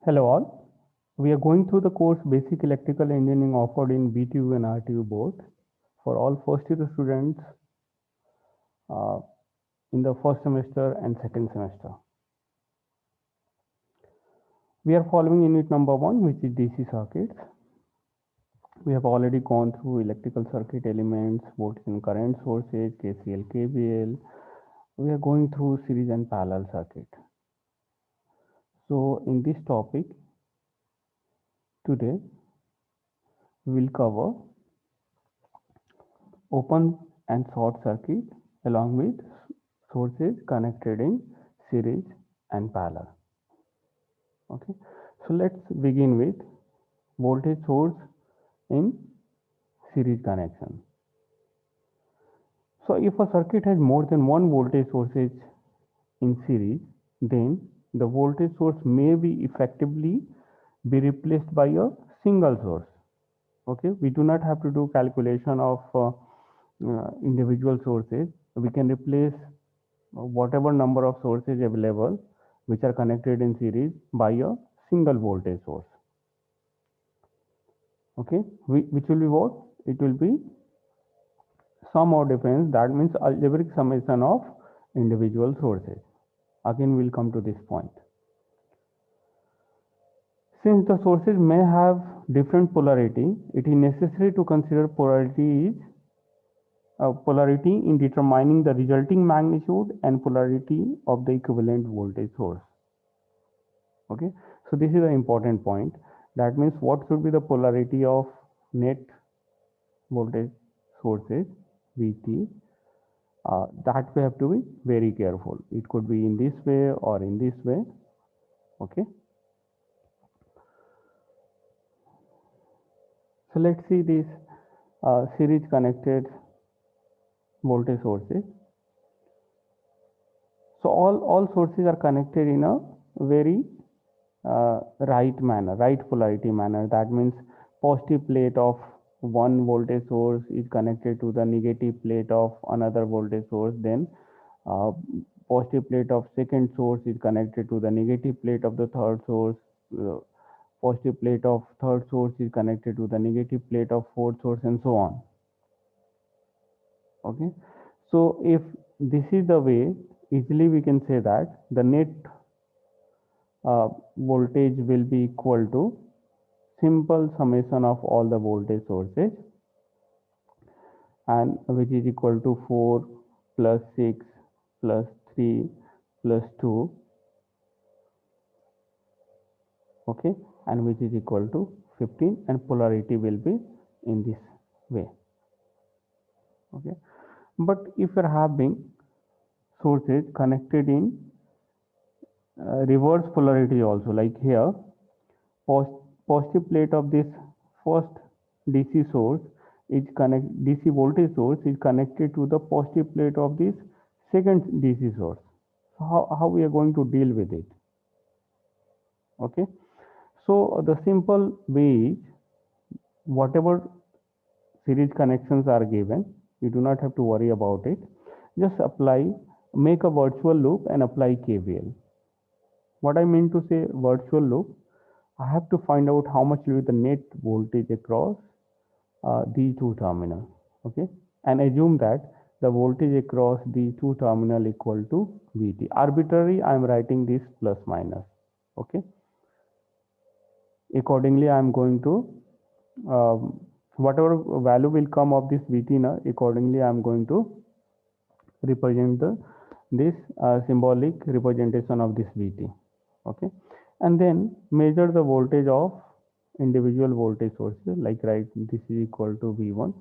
Hello all. We are going through the course Basic Electrical Engineering offered in BTU and RTU both for all first year students uh, in the first semester and second semester. We are following unit number 1, which is DC circuits. We have already gone through electrical circuit elements, voltage and current sources, KCL, KVL. We are going through series and parallel circuit. So in this topic today we will cover open and short circuit along with sources connected in series and parallel. Okay, so let's begin with voltage source in series connection. So if a circuit has more than one voltage sources in series, then the voltage source may be effectively be replaced by a single source. Okay, we do not have to do calculation of individual sources. We can replace whatever number of sources available which are connected in series by a single voltage source. Okay, which will be what? It will be sum or difference, that means algebraic summation of individual sources. Again we'll come to this point. Since the sources may have different polarity, it is necessary to consider polarity in determining the resulting magnitude and polarity of the equivalent voltage source. Okay, so this is the important point. That means what should be the polarity of net voltage sources VT. That we have to be very careful. It could be in this way or in this way. Okay, so let's see this series connected voltage sources. So all sources are connected in a very right manner, right polarity manner. That means positive plate of one voltage source is connected to the negative plate of another voltage source. Then uh, positive plate of second source is connected to the negative plate of the third source. Uh, Positive plate of third source is connected to the negative plate of fourth source, and so on. Okay, so if this is the way, easily we can say that the net voltage will be equal to simple summation of all the voltage sources, and which is equal to 4 plus 6 plus 3 plus 2. Okay, and which is equal to 15, and polarity will be in this way. Okay, but if you are having sources connected in reverse polarity also, like here positive plate of this first DC source is DC voltage source is connected to the positive plate of this second DC source. So how we are going to deal with it? Okay, so the simple way is, whatever series connections are given, you do not have to worry about it. Just make a virtual loop and apply KVL. What I mean to say virtual loop, I have to find out how much will be the net voltage across these two terminals. Okay, and assume that the voltage across these two terminal equal to VT. Arbitrary, I am writing this plus minus. Okay, accordingly I am going to whatever value will come of this VT now, accordingly I am going to represent this symbolic representation of this VT. Okay, and then measure the voltage of individual voltage sources, like right, this is equal to V1,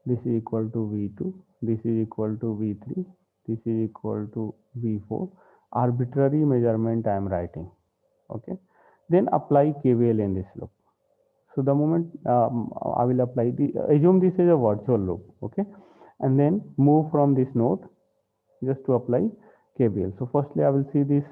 this is equal to V2, this is equal to V3, this is equal to V4. Arbitrary measurement I am writing. Okay, then apply KVL in this loop. So the moment I will apply the, assume this is a virtual loop. Okay, and then move from this node just to apply KVL. So firstly I will see this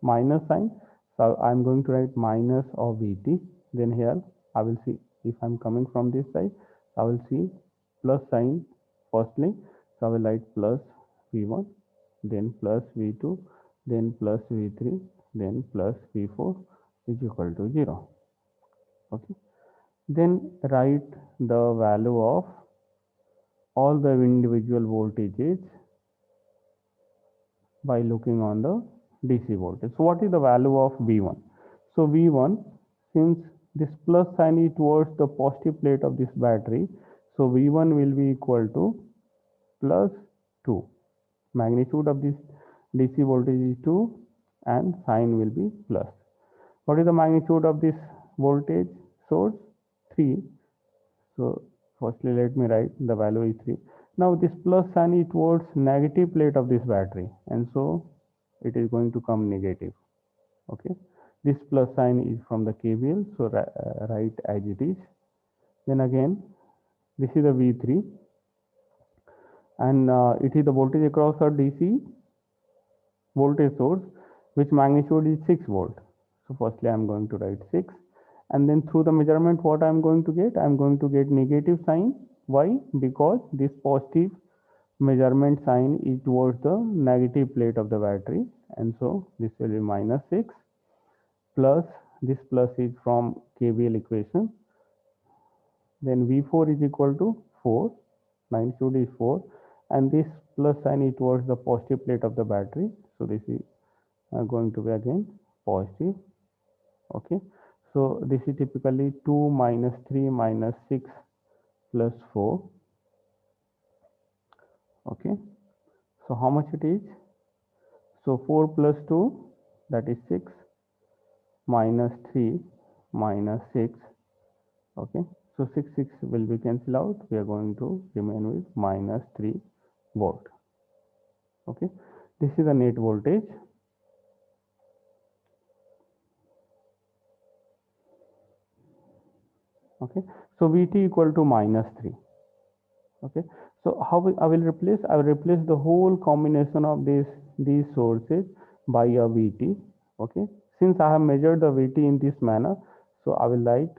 minus sign, so I'm going to write minus of VT. Then here I will see, if I'm coming from this side, I will see plus sign firstly, so I will write plus V1, then plus V2, then plus V3, then plus V4, is equal to 0. Okay, then write the value of all the individual voltages by looking on the DC voltage. So what is the value of V1? So V1, since this plus sign is towards the positive plate of this battery, so V1 will be equal to plus 2. Magnitude of this DC voltage is 2 and sign will be plus. What is the magnitude of this voltage source? 3. So firstly let me write the value is 3. Now this plus sign is towards negative plate of this battery, and so it is going to come negative. Okay, this plus sign is from the KVL, so write as it is. Then again, this is the V3, and it is the voltage across our DC voltage source, which magnitude is 6 volt. So firstly I am going to write 6, and then through the measurement what I am going to get? I am going to get negative sign. Why? Because this positive measurement sign is towards the negative plate of the battery, and so this will be minus 6 plus this plus is from KVL equation. Then V4 is equal to 4, magnitude is 4, and this plus sign is towards the positive plate of the battery, so this is going to be again positive. Okay, so this is typically 2 minus 3 minus 6 plus 4. Okay, so how much it is? So 4 plus 2, that is 6, minus 3 minus 6. Okay, so 6 will be cancelled out. We are going to remain with minus 3 volt. Okay, this is the net voltage. Okay, so Vt equal to minus 3. Okay, so how I will replace? I will replace the whole combination of these sources by a Vt. Okay, since I have measured the Vt in this manner, so I will write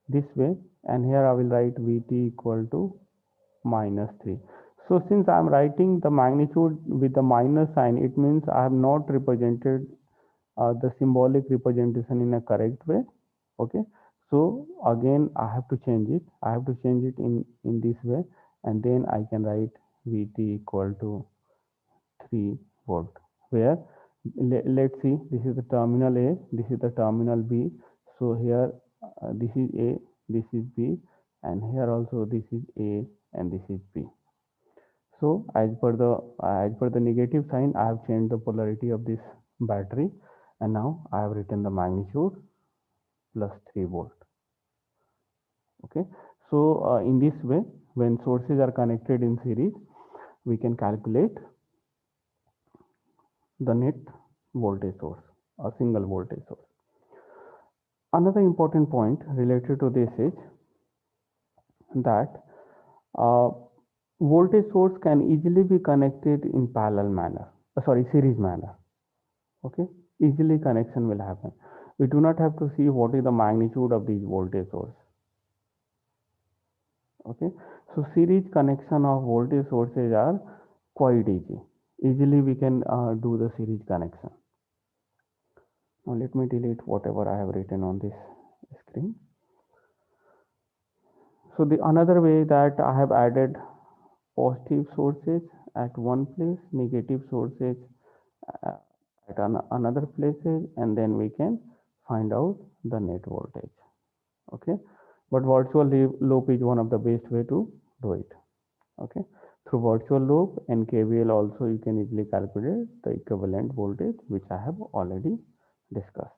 this way, and here I will write Vt equal to minus 3. So since I am writing the magnitude with the minus sign, it means I have not represented the symbolic representation in a correct way. Okay, so again I have to change it. I have to change it in this way, and then I can write Vt equal to 3 volt, where let's see, this is the terminal A, this is the terminal B. So here this is A, this is B, and here also this is A and this is B. So as per the negative sign, I have changed the polarity of this battery, and now I have written the magnitude plus 3 volt. Okay, so in this way, when sources are connected in series, we can calculate the net voltage source, a single voltage source. Another important point related to this is that voltage source can easily be connected in parallel manner, series manner. Okay, easily connection will happen. We do not have to see what is the magnitude of these voltage source. Okay, so series connection of voltage sources are quite easy. Easily we can do the series connection. Now let me delete whatever I have written on this screen. So the another way that I have added positive sources at one place, negative sources at another places, and then we can find out the net voltage. Okay, but virtual loop is one of the best way to do it. Okay, through virtual loop and KVL also you can easily calculate the equivalent voltage, which I have already discussed.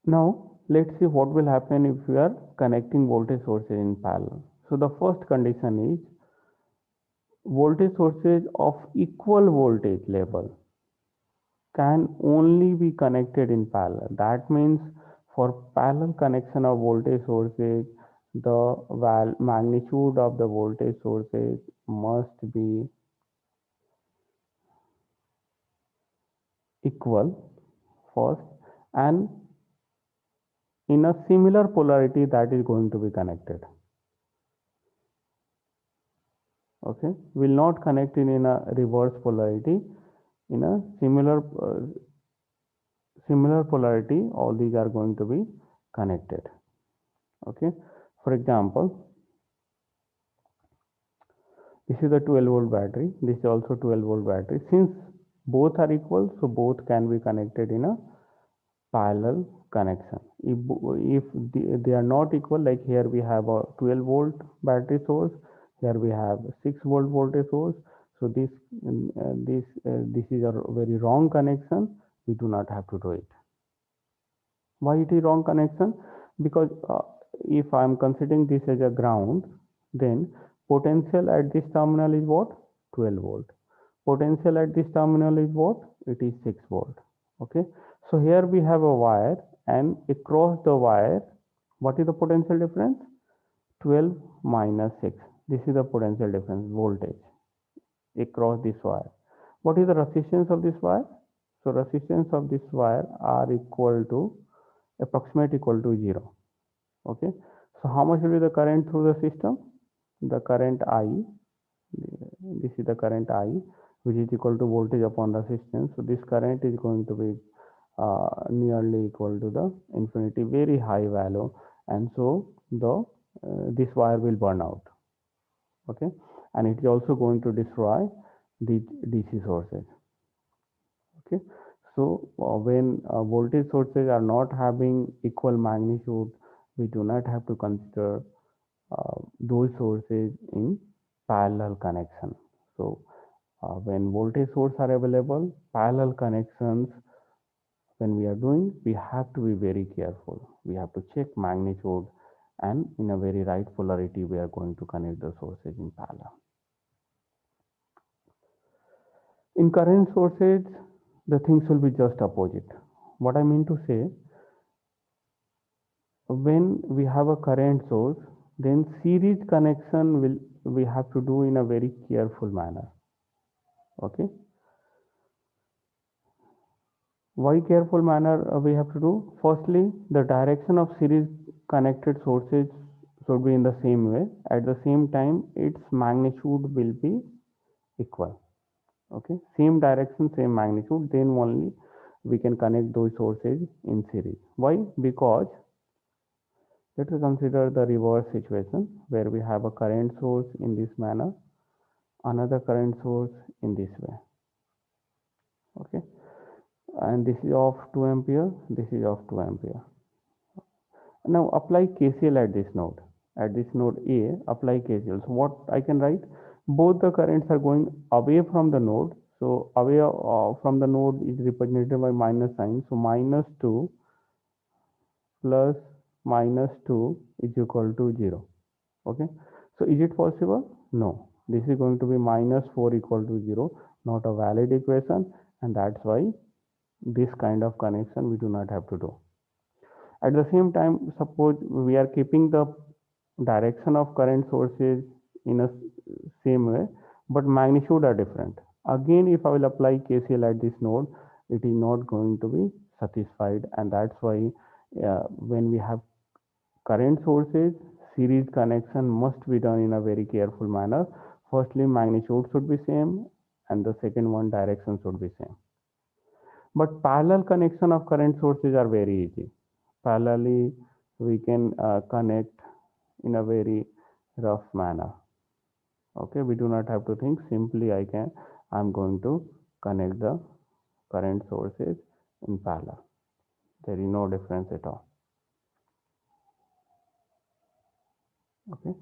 Now let's see what will happen if we are connecting voltage sources in parallel. So the first condition is voltage sources of equal voltage level can only be connected in parallel. That means for parallel connection of voltage sources, the magnitude of the voltage sources must be equal first, and in a similar polarity that is going to be connected. Okay, will not connect in a reverse polarity. in a similar polarity, all these are going to be connected. Okay, for example, this is a 12-volt battery, this is also 12-volt battery. Since both are equal, so both can be connected in a parallel connection. If they are not equal, like here we have a 12-volt battery source, here we have 6-volt voltage source, so this is a very wrong connection. We do not have to do it. Why it is wrong connection? Because if I am considering this as a ground, then potential at this terminal is what? 12 volt. Potential at this terminal is what? It is 6 volt. Okay, so here we have a wire, and across the wire, what is the potential difference? 12 minus 6. This is the potential difference, voltage across this wire. What is the resistance of this wire? So resistance of this wire are equal to approximate equal to 0. Okay, so how much will be the current through the system? The current I, this is the current I, which is equal to voltage upon resistance. So this current is going to be nearly equal to the infinity, very high value, and so the this wire will burn out. Okay, and it is also going to destroy the DC sources. Okay, so when voltage sources are not having equal magnitude, we do not have to consider those sources in parallel connection. So when voltage source are available, parallel connections, when we are doing, we have to be very careful. We have to check magnitude, and in a very right polarity we are going to connect the sources in parallel. In current sources, the things will be just opposite. What I mean to say, when we have a current source, then series connection will we have to do in a very careful manner. Okay, why careful manner we have to do? Firstly, the direction of series connected sources should be in the same way. At the same time, its magnitude will be equal. Okay, same direction, same magnitude, then only we can connect those sources in series. Why? Because let us consider the reverse situation where we have a current source in this manner, another current source in this way. Okay, and this is of 2 ampere, this is of 2 ampere. Now apply KCL at this node. At this node A, apply KCL. So what I can write? Both the currents are going away from the node. So away from the node is represented by minus sign. So minus 2 plus minus 2 is equal to 0. Okay. So is it possible? No. This is going to be minus 4 equal to 0. Not a valid equation. And that's why this kind of connection we do not have to do. At the same time, suppose we are keeping the direction of current sources in a same way, but magnitude are different. Again, if I will apply KCL at this node, it is not going to be satisfied, and that's why when we have current sources, series connection must be done in a very careful manner. Firstly, magnitude should be same, and the second one, direction should be same. But parallel connection of current sources are very easy. Parallelly, we can connect in a very rough manner. Okay, we do not have to think. Simply, I'm going to connect the current sources in parallel. There is no difference at all. Okay,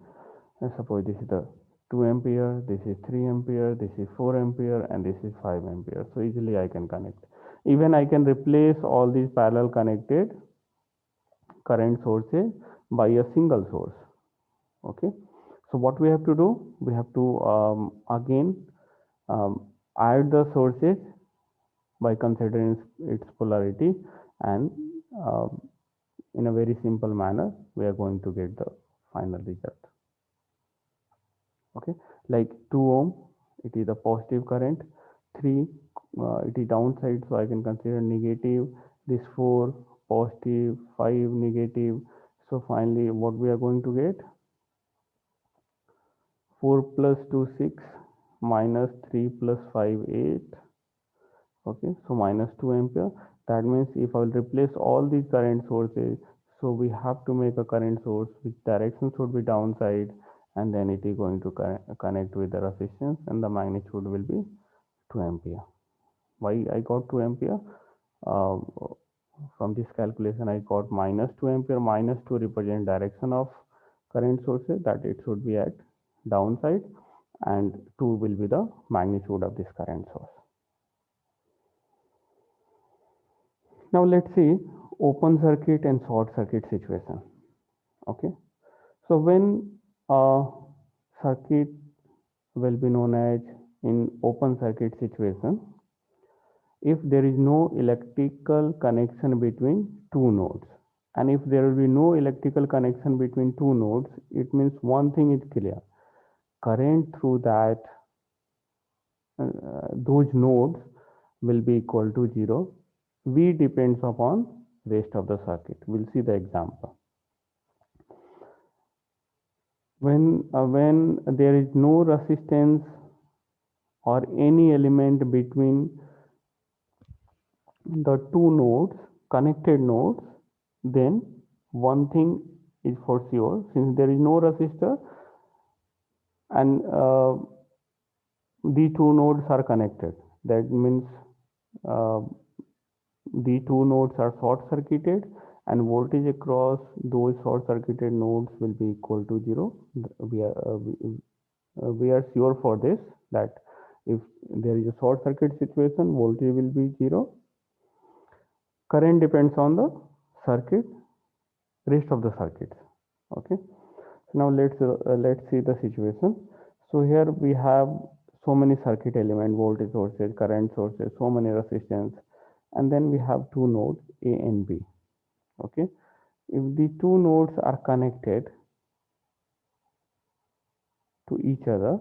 and suppose this is the 2 ampere, this is 3 ampere, this is 4 ampere, and this is 5 ampere. So easily I can connect. Even I can replace all these parallel connected current sources by a single source. Okay, so what we have to do? We have to again add the sources by considering its polarity, and in a very simple manner we are going to get the final result. Okay, like 2 ohm, it is a positive current. 3, it is downside, so I can consider negative. This 4 positive, 5 negative. So finally what we are going to get? 4 plus 2 6, minus 3 plus 5 8, Okay, so minus 2 ampere. That means if I will replace all these current sources, so we have to make a current source which direction should be downside, and then it is going to connect with the resistance, and the magnitude will be 2 ampere. Why I got 2 ampere? uh, from this calculation I got minus 2 ampere. Minus 2 represent direction of current sources, that it should be at downside, and 2 will be the magnitude of this current source. Now let's see open circuit and short circuit situation. Okay, so when a circuit will be known as in open circuit situation, if there is no electrical connection between two nodes, and if there will be no electrical connection between two nodes, it means one thing is clear: current through that those nodes will be equal to 0. V depends upon rest of the circuit. We'll see the example. When there is no resistance or any element between the two nodes, connected nodes, then one thing is for sure: since there is no resistor and the two nodes are connected, that means uh, the two nodes are short circuited, and voltage across those short circuited nodes will be equal to 0. We are sure for this, that if there is a short circuit situation, voltage will be 0. Current depends on the circuit, rest of the circuits. Okay, so now let's see the situation. So here we have so many circuit element, voltage sources, current sources, so many resistance, and then we have two nodes A and B. Okay, if the two nodes are connected to each other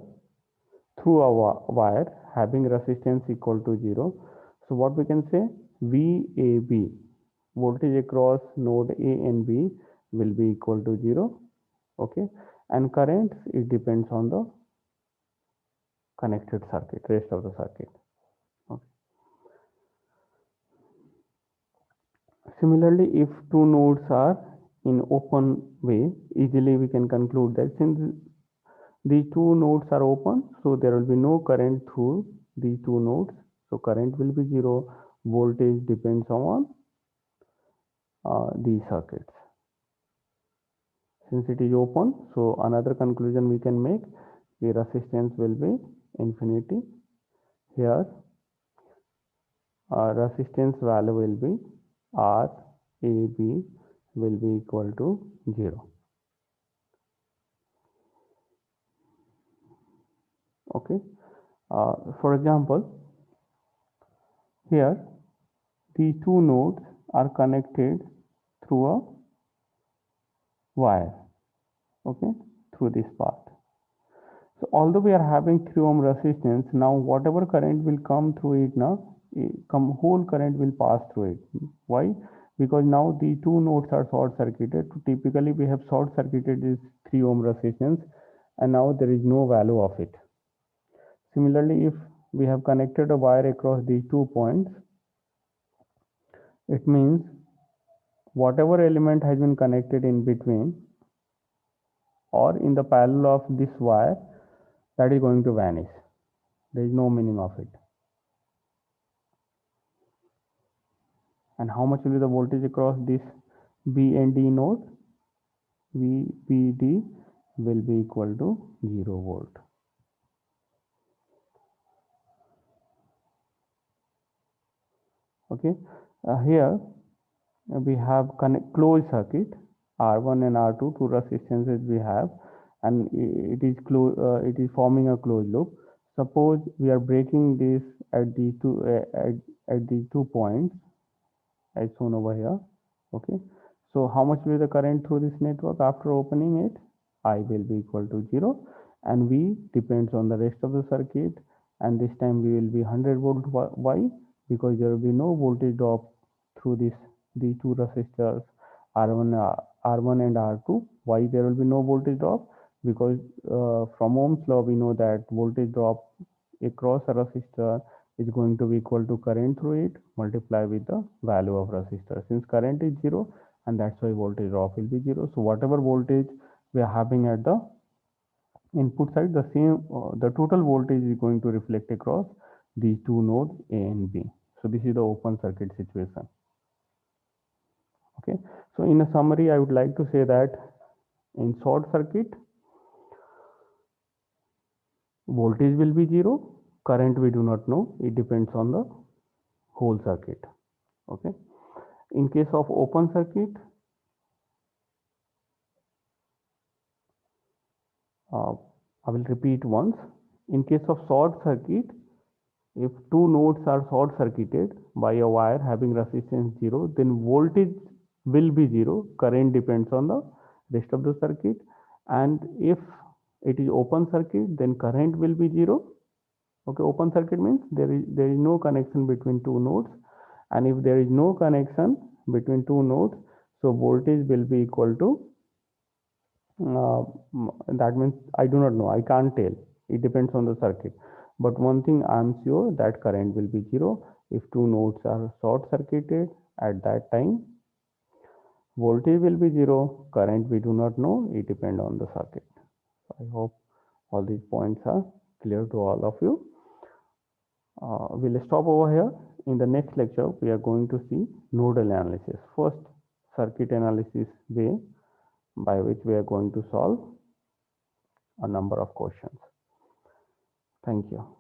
through a wire having resistance equal to 0, so what we can say: VAB, voltage across node A and B, will be equal to 0. Okay, and current, it depends on the connected circuit, rest of the circuit. Okay. Similarly, if two nodes are in open way, easily we can conclude that since the two nodes are open, so there will be no current through the two nodes, so current will be 0. Voltage depends on these circuits. Since it is open, so another conclusion we can make: the resistance will be infinity. Here resistance value will be R A B will be equal to 0. Okay, for example, here the two nodes are connected through a wire. Okay, through this path. So although we are having 3 ohm resistance, now whatever current will come through it, now whole current will pass through it. Why? Because now the two nodes are short circuited. Typically we have short circuited this 3 ohm resistance, and now there is no value of it. Similarly, if we have connected a wire across these 2 points, it means whatever element has been connected in between or in the parallel of this wire, that is going to vanish. There is no meaning of it. And how much will be the voltage across this B and D node? VBD will be equal to 0 volt. Okay, here we have closed circuit R1 and R2, two resistances we have, and it is forming a closed loop. Suppose we are breaking this at the two points as shown over here. Okay, so how much will be the current through this network after opening it? I will be equal to 0, and V depends on the rest of the circuit, and this time we will be 100 volt. Why? Because there will be no voltage drop through these two resistors R1 and R2. Why there will be no voltage drop? Because from Ohm's law we know that voltage drop across a resistor is going to be equal to current through it multiply with the value of resistor. Since current is 0, and that's why voltage drop will be 0. So whatever voltage we are having at the input side, the same the total voltage is going to reflect across these two nodes A and B. So this is the open circuit situation. Okay, so in a summary, I would like to say that in short circuit, voltage will be 0, current we do not know, it depends on the whole circuit. Okay, in case of open circuit, I will repeat once. In case of short circuit, if two nodes are short circuited by a wire having resistance 0, then voltage will be 0, current depends on the rest of the circuit. And if it is open circuit, then current will be 0. Okay, open circuit means there is no connection between two nodes, and if there is no connection between two nodes, so voltage will be equal to that means I do not know, I can't tell, it depends on the circuit. But one thing I am sure, that current will be 0 if two nodes are short circuited. At that time, voltage will be 0, current we do not know, it depends on the circuit. I hope all these points are clear to all of you. We'll stop over here. In the next lecture, we are going to see nodal analysis, first circuit analysis way by which we are going to solve a number of questions. Thank you.